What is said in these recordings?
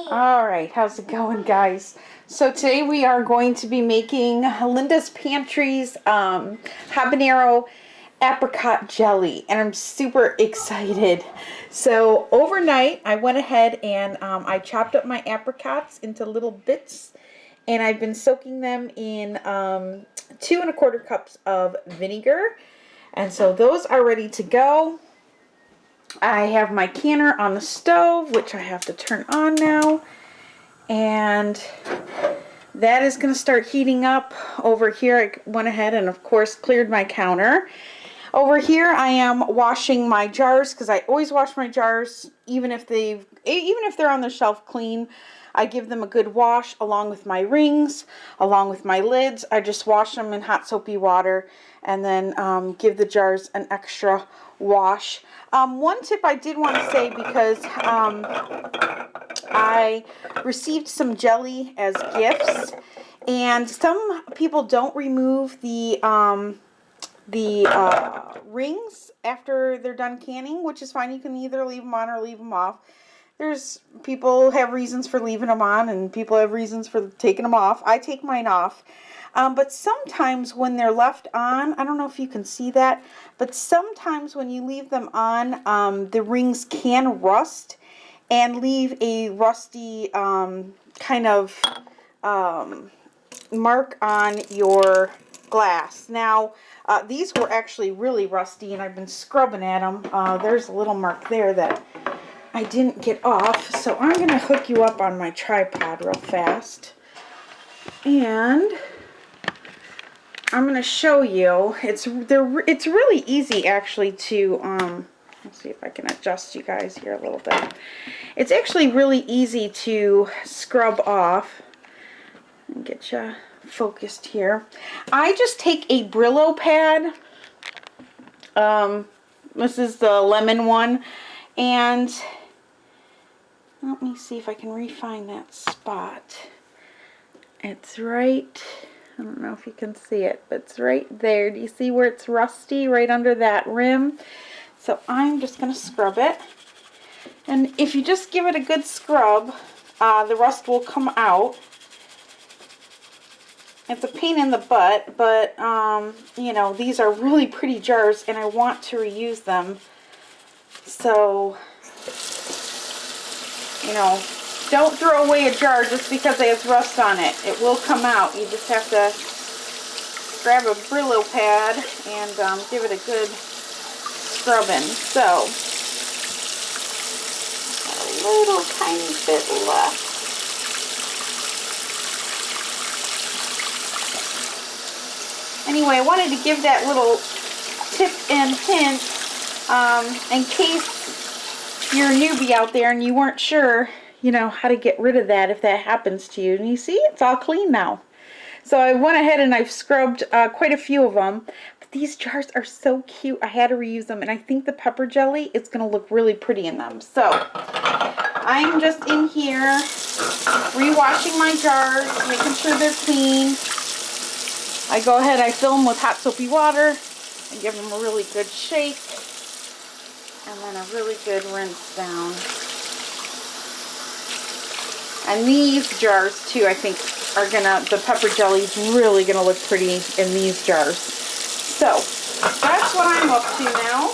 Alright, how's it going, guys? So today we are going to be making Linda's Pantry's Habanero Apricot Jelly, and I'm super excited. So overnight I went ahead and I chopped up my apricots into little bits, and I've been soaking them in 2¼ cups of vinegar, and so those are ready to go. I have my canner on the stove, which I have to turn on now, and that is going to start heating up. Over here I went ahead and of course cleared my counter. Over here I am washing my jars, because I always wash my jars even if they're on the shelf clean. I give them a good wash along with my rings, along with my lids. I just wash them in hot soapy water and then give the jars an extra wash. One tip I did want to say, because I received some jelly as gifts, and some people don't remove the rings after they're done canning, which is fine. You can either leave them on or leave them off. There's people have reasons for leaving them on, and people have reasons for taking them off. I take mine off. But sometimes when they're left on, I don't know if you can see that, but sometimes when you leave them on, the rings can rust and leave a rusty kind of mark on your glass. Now, these were actually really rusty, and I've been scrubbing at them. There's a little mark there that I didn't get off, so I'm going to hook you up on my tripod real fast, and I'm going to show you. It's really easy actually to, let's see if I can adjust you guys here a little bit. It's actually really easy to scrub off. And get you focused here. I just take a Brillo pad. This is the lemon one, and let me see if I can refine that spot. It's right, I don't know if you can see it, but it's right there. Do you see where it's rusty right under that rim? So I'm just going to scrub it. And if you just give it a good scrub, the rust will come out. It's a pain in the butt, but you know, these are really pretty jars and I want to reuse them. So, you know, don't throw away a jar just because it has rust on it. It will come out. You just have to grab a Brillo pad and give it a good scrubbing. So, a little tiny bit left. Anyway, I wanted to give that little tip and hint in case you're a newbie out there and you weren't sure, you know, how to get rid of that if that happens to you. And you see, it's all clean now. So I went ahead and I've scrubbed quite a few of them. But these jars are so cute. I had to reuse them, and I think the pepper jelly is going to look really pretty in them. So I'm just in here rewashing my jars, making sure they're clean. I go ahead, I fill them with hot soapy water and give them a really good shake, and then a really good rinse down. And these jars too, I think the pepper jelly is really gonna look pretty in these jars. So that's what I'm up to now.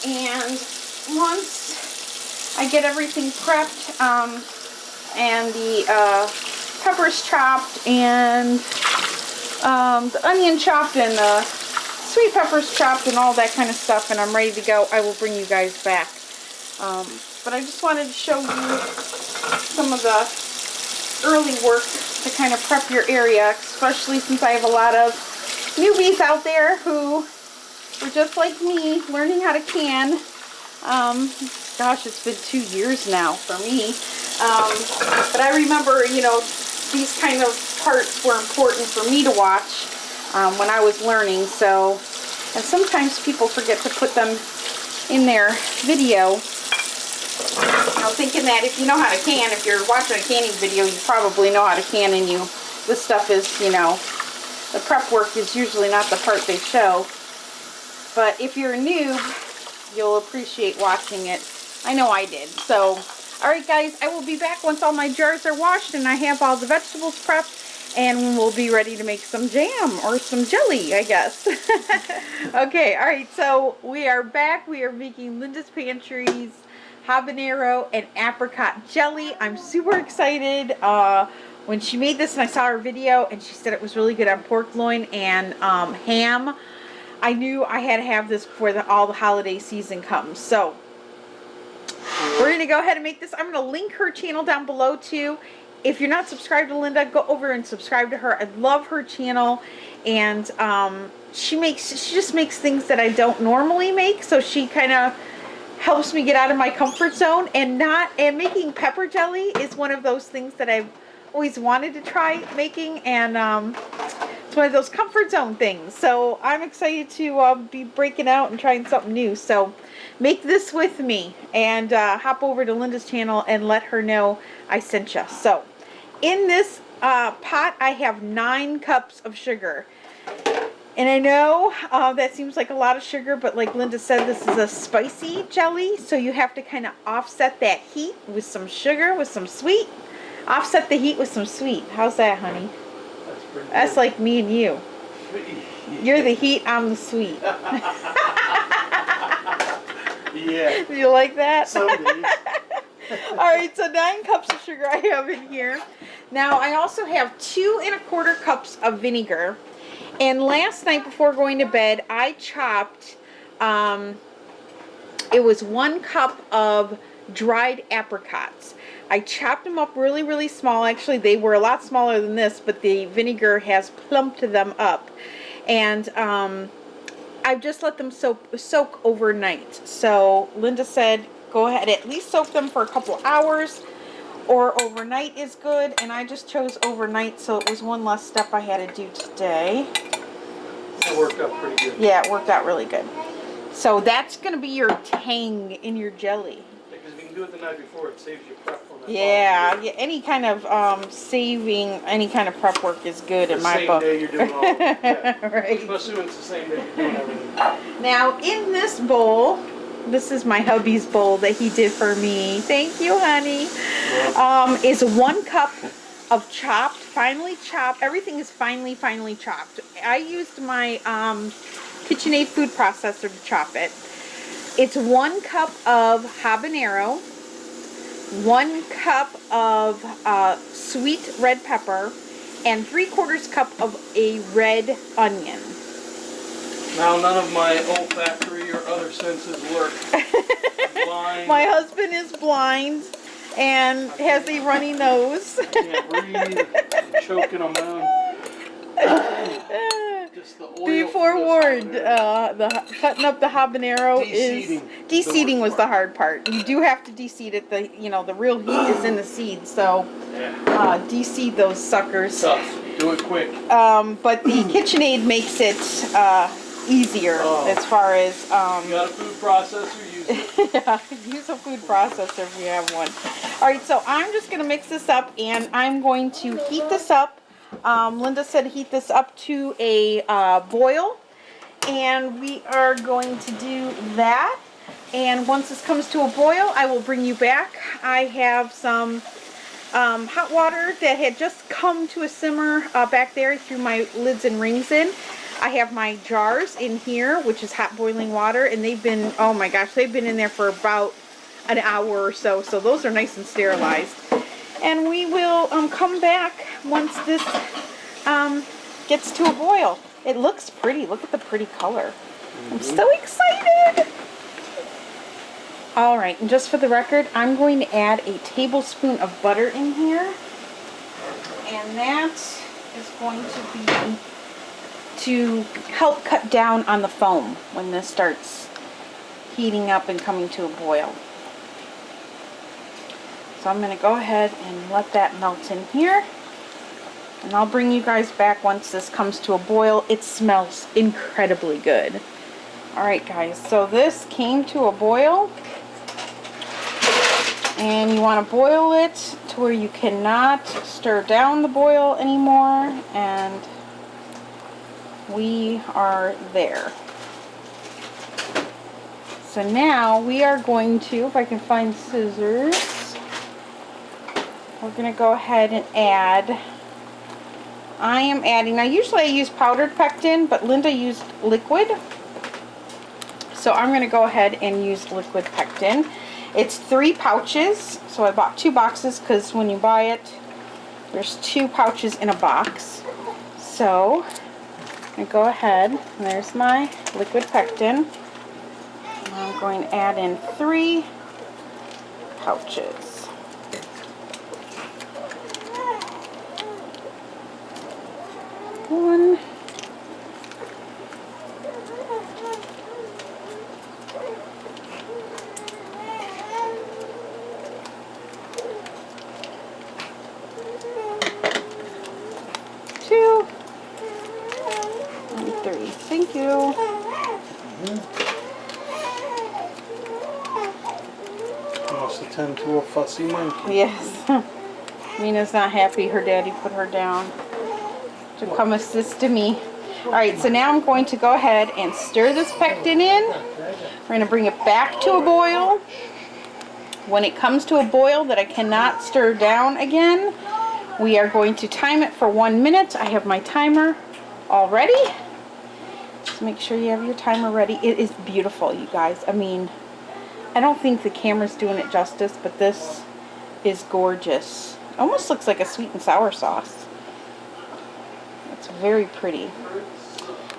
And once I get everything prepped, and the peppers chopped and the onion chopped and the sweet peppers chopped and all that kind of stuff, and I'm ready to go, I will bring you guys back. But I just wanted to show you some of the early work to kind of prep your area, especially since I have a lot of newbies out there who were just like me, learning how to can. Gosh, it's been 2 years now for me. But I remember, you know, these kind of parts were important for me to watch when I was learning. So, and sometimes people forget to put them in their video. You know, thinking that if you know how to can, if you're watching a canning video, you probably know how to can, and this stuff is, you know, the prep work is usually not the part they show. But if you're a noob, you'll appreciate watching it. I know I did. So Alright guys, I will be back once all my jars are washed and I have all the vegetables prepped, and we'll be ready to make some jam or some jelly, I guess. Okay, alright, so we are back. We are making Linda's Pantry's habanero and apricot jelly. I'm super excited. When she made this and I saw her video and she said it was really good on pork loin and ham, I knew I had to have this before all the holiday season comes. So we're going to go ahead and make this. I'm going to link her channel down below too. If you're not subscribed to Linda, go over and subscribe to her. I love her channel, and she just makes things that I don't normally make, so she kind of helps me get out of my comfort zone. And making pepper jelly is one of those things that I've always wanted to try making, and it's one of those comfort zone things. So I'm excited to be breaking out and trying something new. So make this with me, and hop over to Linda's channel and let her know I sent you. So in this pot I have 9 cups of sugar, and I know that seems like a lot of sugar, but like Linda said, this is a spicy jelly, so you have to kind of offset that heat with some sugar, with some sweet. Offset the heat with some sweet. How's that, honey? That's pretty good. That's like me and you. You're the heat, I'm the sweet. Yeah. Do you like that? Some days. Alright, so 9 cups of sugar I have in here. Now I also have 2 1/4 cups of vinegar. And last night before going to bed, I chopped, it was 1 cup of dried apricots. I chopped them up really, really small. Actually, they were a lot smaller than this, but the vinegar has plumped them up. And I've just let them soak overnight. So Linda said, go ahead, at least soak them for a couple hours, or overnight is good. And I just chose overnight, so it was one less step I had to do today. It worked out pretty good. Yeah, it worked out really good. So that's going to be your tang in your jelly. Because if you can do it the night before, it saves you prep on that. Yeah, any kind of saving, any kind of prep work is good in my book. The same day you're doing all of it. Yeah. Right. Especially when it's the same day you're doing everything. Now, in this bowl, this is my hubby's bowl that he did for me. Thank you, honey. Yeah. Is 1 cup of chopped, finely chopped. Everything is finely chopped. I used my KitchenAid food processor to chop it. It's 1 cup of habanero, 1 cup of sweet red pepper, and 3/4 cup of a red onion. Now none of my olfactory or other senses work. I'm blind. My husband is blind and has a runny nose. I can't breathe. I'm choking on my own. Just the oil. Be forewarned, cutting up the habanero de-seeding was the hard part. You do have to de-seed it. The real heat is in the seeds, so de-seed those suckers. Tough. Do it quick. But the KitchenAid makes it easier as far as. You got a food processor? Use it. Yeah, use a food processor if you have one. All right, so I'm just gonna mix this up, and I'm going to heat this up. Linda said heat this up to a boil, and we are going to do that. And once this comes to a boil, I will bring you back. I have some hot water that had just come to a simmer back there. I threw my lids and rings in. I have my jars in here, which is hot boiling water, and they've been, oh my gosh, they've been in there for about an hour or so, so those are nice and sterilized. And we will come back once this gets to a boil. It looks pretty. Look at the pretty color. I'm so excited. All right, and just for the record, I'm going to add a tablespoon of butter in here. And that is going to be to help cut down on the foam when this starts heating up and coming to a boil. So I'm going to go ahead and let that melt in here. And I'll bring you guys back once this comes to a boil. It smells incredibly good. Alright guys, so this came to a boil. And you want to boil it to where you cannot stir down the boil anymore. And we are there. So now we are going to, if I can find scissors, we're going to go ahead and add, I am adding, now usually I use powdered pectin, but Linda used liquid. So I'm going to go ahead and use liquid pectin. It's 3 pouches, so I bought 2 boxes because when you buy it, there's 2 pouches in a box. So I'm going to go ahead, and there's my liquid pectin. And I'm going to add in 3 pouches. One, 2, and 3. Thank you. Must attend to a fussy monkey. Yes. Mina's not happy her daddy put her down to come assist me. Alright, so now I'm going to go ahead and stir this pectin in. We're going to bring it back to a boil. When it comes to a boil that I cannot stir down again, we are going to time it for 1 minute. I have my timer all ready. Just make sure you have your timer ready. It is beautiful, you guys. I mean, I don't think the camera's doing it justice, but this is gorgeous. Almost looks like a sweet and sour sauce. It's very pretty.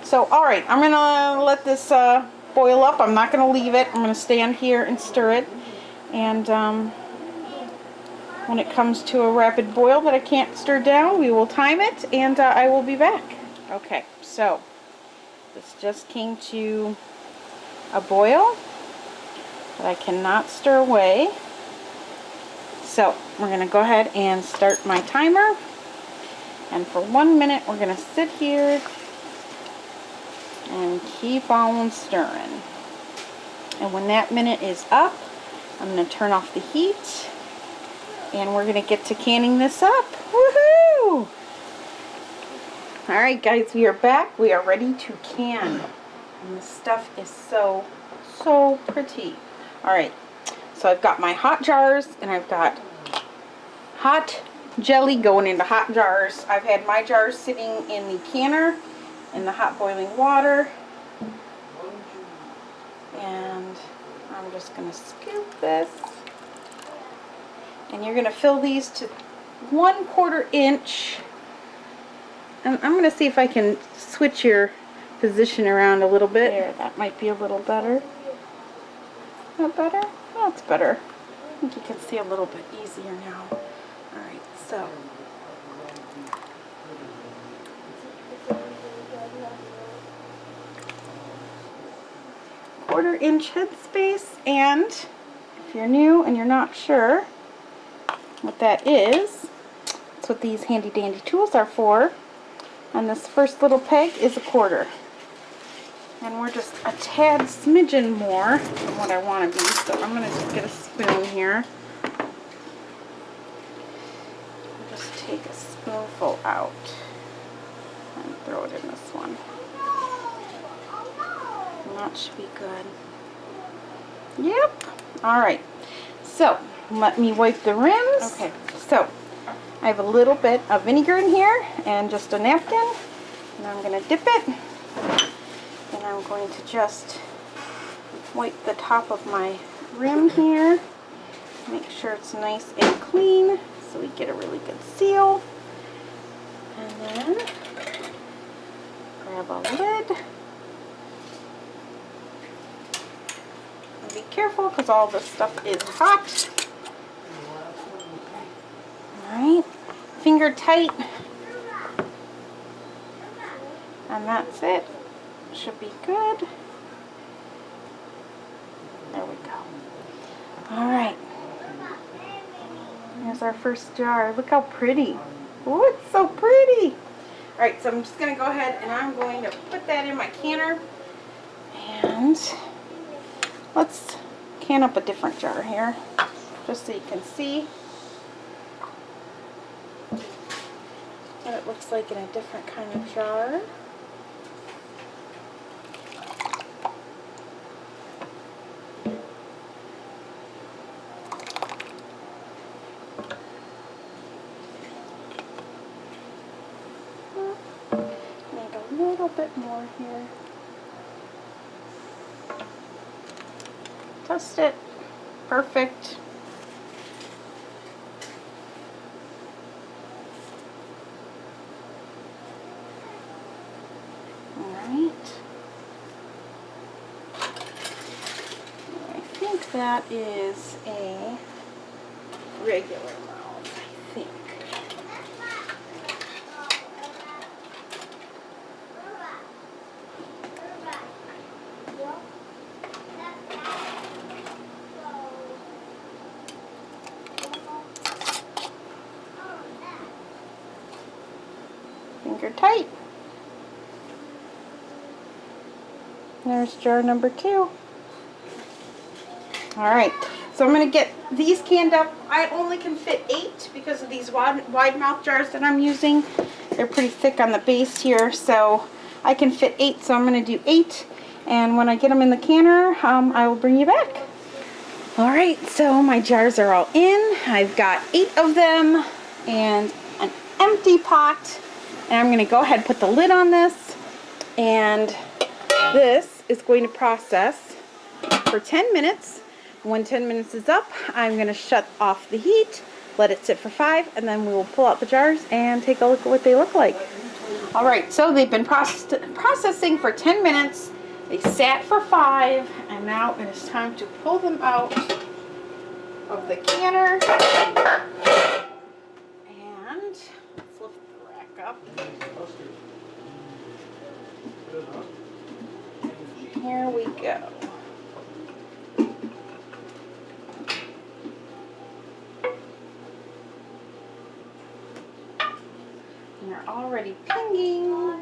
So, alright, I'm going to let this boil up. I'm not going to leave it. I'm going to stand here and stir it. And when it comes to a rapid boil that I can't stir down, we will time it, and I will be back. Okay, so this just came to a boil that I cannot stir away. So we're going to go ahead and start my timer. And for 1 minute, we're going to sit here and keep on stirring. And when that minute is up, I'm going to turn off the heat. And we're going to get to canning this up. Woohoo! Alright guys, we are back. We are ready to can. And this stuff is so, so pretty. Alright, so I've got my hot jars, and I've got hot jelly going into hot jars. I've had my jars sitting in the canner in the hot boiling water. And I'm just going to scoop this. And you're going to fill these to 1/4 inch. And I'm going to see if I can switch your position around a little bit. There, that might be a little better. Is that better? Oh, it's better. I think you can see a little bit easier now. Alright, so. ¼ head space, and if you're new and you're not sure what that is, that's what these handy dandy tools are for. And this first little peg is 1/4. And we're just a tad smidgen more than what I want to be, so I'm going to just get a spoon here. I'll just take a spoonful out and throw it in this one. And that should be good. Yep. Alright. So, let me wipe the rims. Okay. So, I have a little bit of vinegar in here and just a napkin. And I'm going to dip it. And I'm going to just wipe the top of my rim here. Make sure it's nice and clean so we get a really good seal. And then grab a lid. And be careful because all this stuff is hot. Alright, finger tight. And that's it. Should be good. There we go. Alright. Here's our first jar. Look how pretty. Oh, it's so pretty. Alright, so I'm just going to go ahead and I'm going to put that in my canner. And let's can up a different jar here, just so you can see what it looks like in a different kind of jar. little bit more here. Toast it. Perfect. Alright. I think that is a regular amount, I think. Finger tight. There's jar number 2. Alright, so I'm going to get these canned up. I only can fit 8 because of these wide mouth jars that I'm using. They're pretty thick on the base here, so I can fit 8, so I'm going to do 8. And when I get them in the canner, I will bring you back. Alright, so my jars are all in. I've got 8 of them and an empty pot. And I'm going to go ahead and put the lid on this. And this is going to process for 10 minutes. When 10 minutes is up, I'm going to shut off the heat, let it sit for 5, and then we will pull out the jars and take a look at what they look like. Alright, so they've been processing for 10 minutes. They sat for 5, and now it is time to pull them out of the canner. And let's lift the rack up. Here we go. And they're already pinging.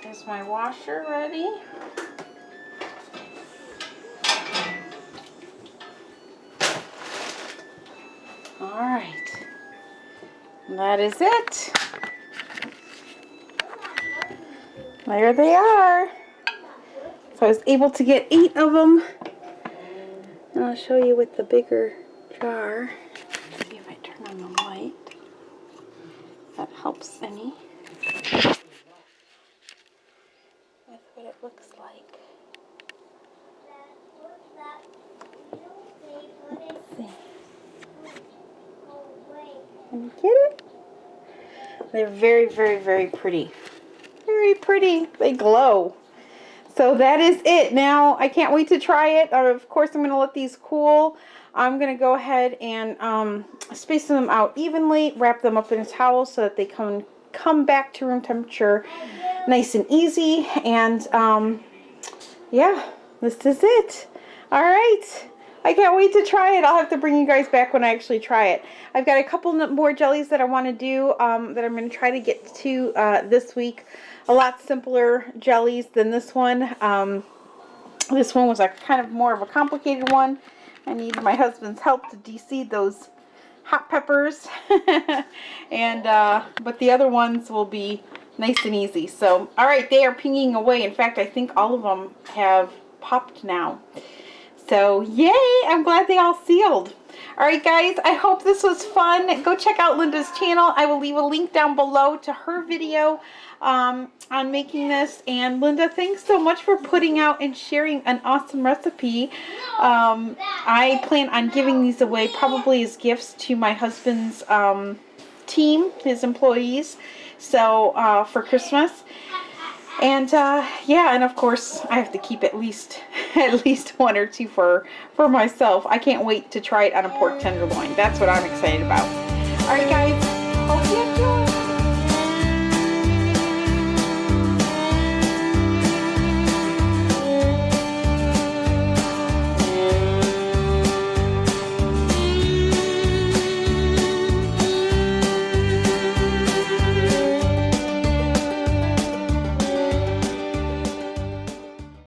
Is my washer ready? Alright. That is it. There they are. So I was able to get 8 of them. And I'll show you with the bigger jar. See if I turn on the light. If that helps any. What it looks like. Let's see. Can you get it? They're very, very, very pretty. Very pretty. They glow. So that is it. Now, I can't wait to try it. Of course, I'm going to let these cool. I'm going to go ahead and space them out evenly, wrap them up in a towel so that they come back to room temperature nice and easy. And yeah, this is it. All right, I can't wait to try it. I'll have to bring you guys back when I actually try it. I've got a couple more jellies that I want to do that I'm going to try to get to this week. A lot simpler jellies than this one. This one was a kind of more of a complicated one. I needed my husband's help to de-seed those hot peppers. And but the other ones will be nice and easy. So, alright, they are pinging away. In fact, I think all of them have popped now. So, yay! I'm glad they all sealed. Alright guys, I hope this was fun. Go check out Linda's channel. I will leave a link down below to her video on making this. And Linda, thanks so much for putting out and sharing an awesome recipe. I plan on giving these away probably as gifts to my husband's team, his employees. So for Christmas. And yeah, and of course I have to keep at least 1 or 2 for myself. I can't wait to try it on a pork tenderloin. That's what I'm excited about. All right guys.